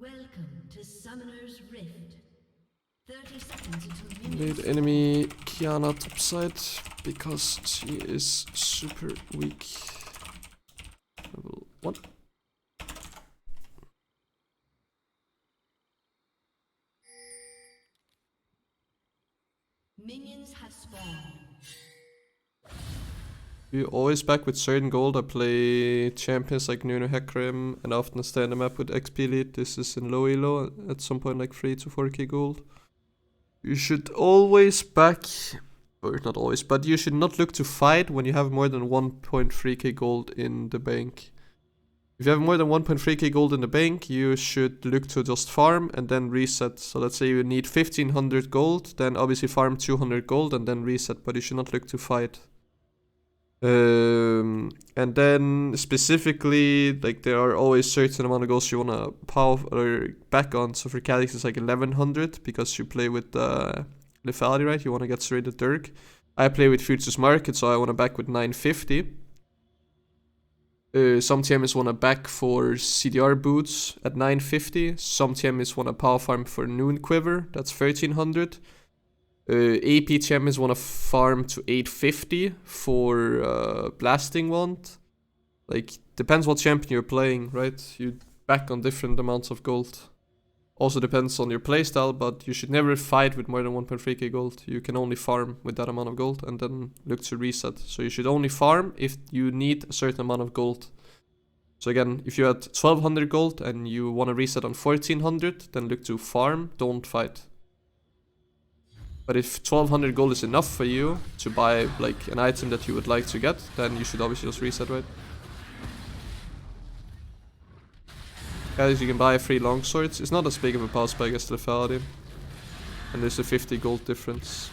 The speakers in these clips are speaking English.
Welcome to Summoner's Rift. 30 seconds until Lead enemy Kiana topside because she is super weak. Level 1. Minions have spawned. We always back with certain gold. I play champions like Nuno Hecarim and often stay on the map with XP lead. This is in low elo at some point like 3 to 4k gold. You should always back, or not always, but you should not look to fight when you have more than 1.3k gold in the bank. If you have more than 1.3k gold in the bank, you should look to just farm and then reset. So let's say you need 1500 gold, then obviously farm 200 gold and then reset, but you should not look to fight. And then specifically, like there are always certain amount of goals you wanna power or back on. So for Kha Zix it's like 1100 because you play with lethality, right? You wanna get straight at Dirk. I play with Futures Market, so I wanna back with 950. Some TMs wanna back for CDR boots at 950. Some TMs wanna power farm for Noon Quiver, that's 1300. AP TMs wanna farm to 850 for Blasting Wand. Like, depends what champion you're playing, right? You back on different amounts of gold. Also depends on your playstyle, but you should never fight with more than 1.3k gold. You can only farm with that amount of gold and then look to reset. So you should only farm if you need a certain amount of gold. So again, if you had 1200 gold and you want to reset on 1400, then look to farm, don't fight. But if 1200 gold is enough for you to buy like an item that you would like to get, then you should obviously just reset, right? Guys, you can buy 3 longswords. It's not as big of a power spike as lethality. And there's a 50 gold difference.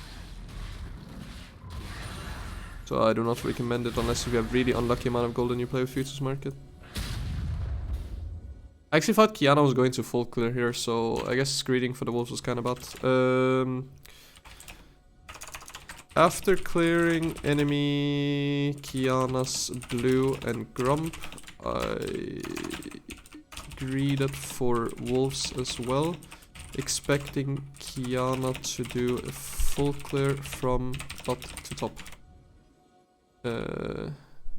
So I do not recommend it unless you have really unlucky amount of gold and you play with Futures Market. I actually thought Kiana was going to full clear here, so I guess greeting for the wolves was kind of bad. After clearing enemy Kiana's blue and Grump, I greeted for wolves as well, expecting Kiana to do a full clear from bot to top.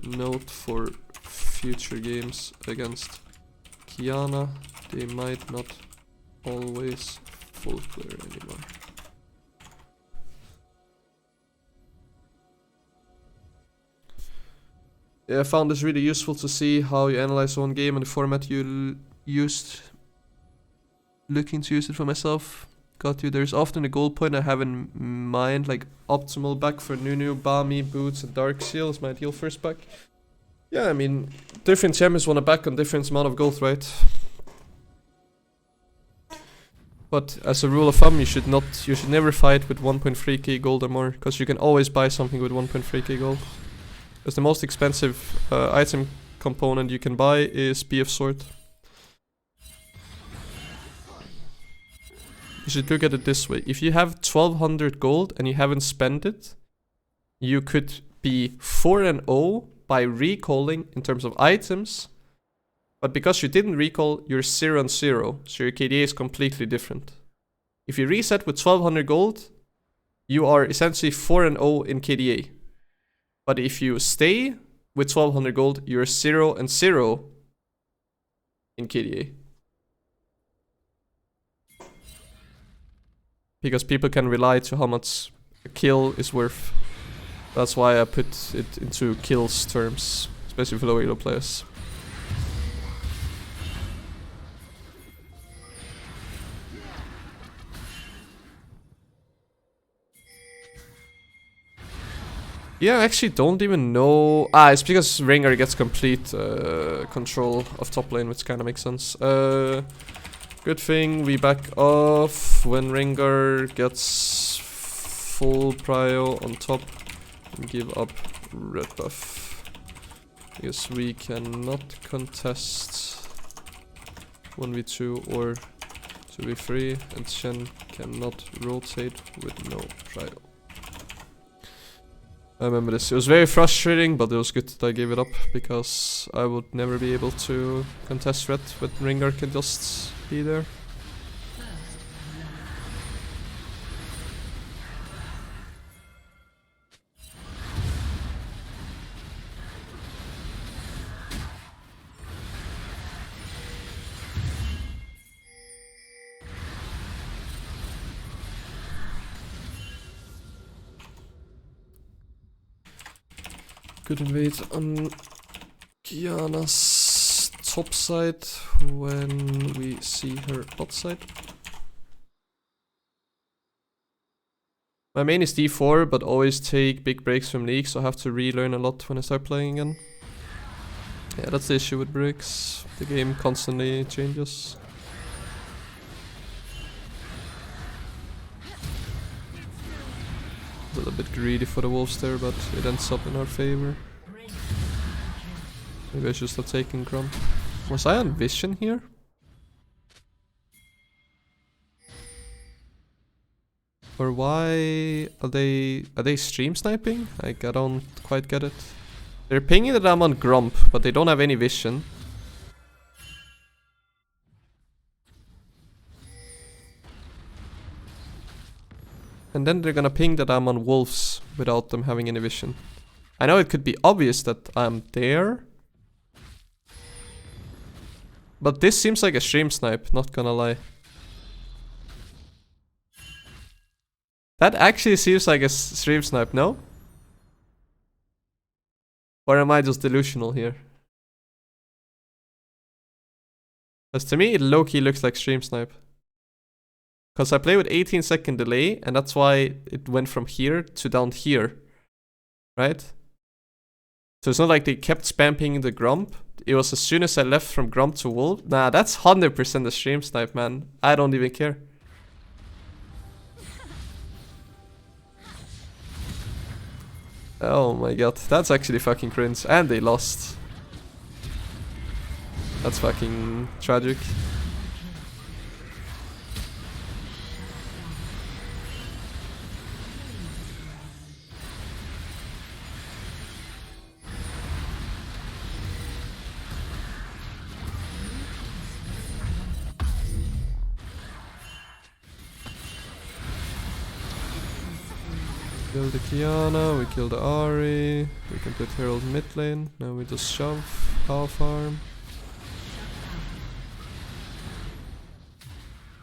Note for future games against Kiana, they might not always full clear anymore. Yeah, I found this really useful to see how you analyze one game and the format you used. Looking to use it for myself. Got you. There's often a goal point I have in mind, like optimal back for Nunu, Bami, Boots, and Dark Seal is my ideal first back. Yeah, I mean, different champions want to back on different amount of gold, right? But as a rule of thumb, you should never fight with 1.3k gold or more, because you can always buy something with 1.3k gold. Because the most expensive item component you can buy is BF Sword. You should look at it this way. If you have 1200 gold and you haven't spent it, you could be 4-0 by recalling in terms of items. But because you didn't recall, you're 0-0. So your KDA is completely different. If you reset with 1200 gold, you are essentially 4-0 in KDA. But if you stay with 1200 gold, you're 0-0 in KDA. Because people can rely to how much a kill is worth. That's why I put it into kills terms, especially for low elo players. Yeah, I actually don't even know. It's because Rengar gets complete control of top lane, which kind of makes sense. Good thing we back off when Rengar gets full prio on top and give up red buff. Because we cannot contest 1v2 or 2v3, and Shen cannot rotate with no prio. I remember this. It was very frustrating, but it was good that I gave it up because I would never be able to contest red when Ringar can just be there. Could invade on Kiana's top side when we see her bot side. My main is D4, but always take big breaks from League, so I have to relearn a lot when I start playing again. Yeah, that's the issue with breaks. The game constantly changes. A little bit greedy for the wolves there, but it ends up in our favor. Maybe I should start taking Grump. Was I on vision here? Or why are they stream sniping? Like, I don't quite get it. They're pinging that I'm on Grump, but they don't have any vision. And then they're gonna ping that I'm on wolves without them having any vision. I know it could be obvious that I'm there. But this seems like a stream snipe, not gonna lie. That actually seems like a stream snipe, no? Or am I just delusional here? Because to me, it low-key looks like stream snipe. Because I play with 18-second delay, and that's why it went from here to down here. Right? So it's not like they kept spamming the Grump. It was as soon as I left from Grump to Wolf. Nah, that's 100% a stream snipe, man. I don't even care. Oh my god, that's actually fucking cringe. And they lost. That's fucking tragic. Kill the Kiana, we kill the Ahri, we can put Herald mid lane, now we just shove, power farm.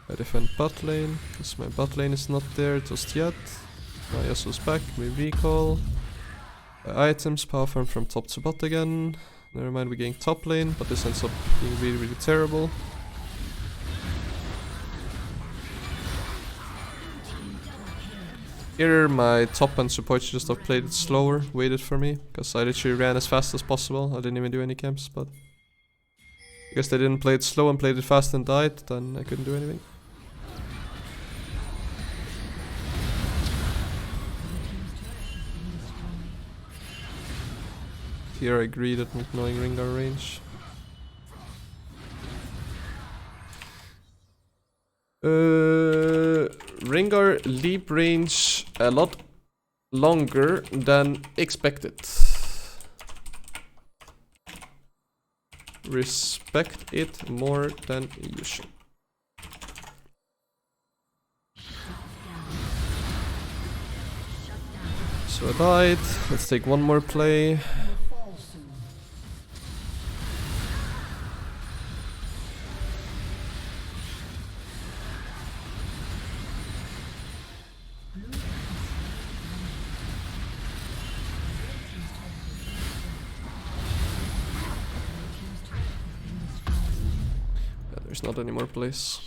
I defend bot lane, because my bot lane is not there just yet. My Yasuo's back, we recall. Items, power farm from top to bot again. Never mind, we're getting top lane, but this ends up being really, really terrible. Here my top and support should just have played it slower, waited for me, because I literally ran as fast as possible. I didn't even do any camps, but because they didn't play it slow and played it fast and died, then I couldn't do anything. Here I greeted not knowing Ringar range. Ringar leap range a lot longer than expected. Respect it more than usual. So I died. Let's take one more play. There's not any more plays.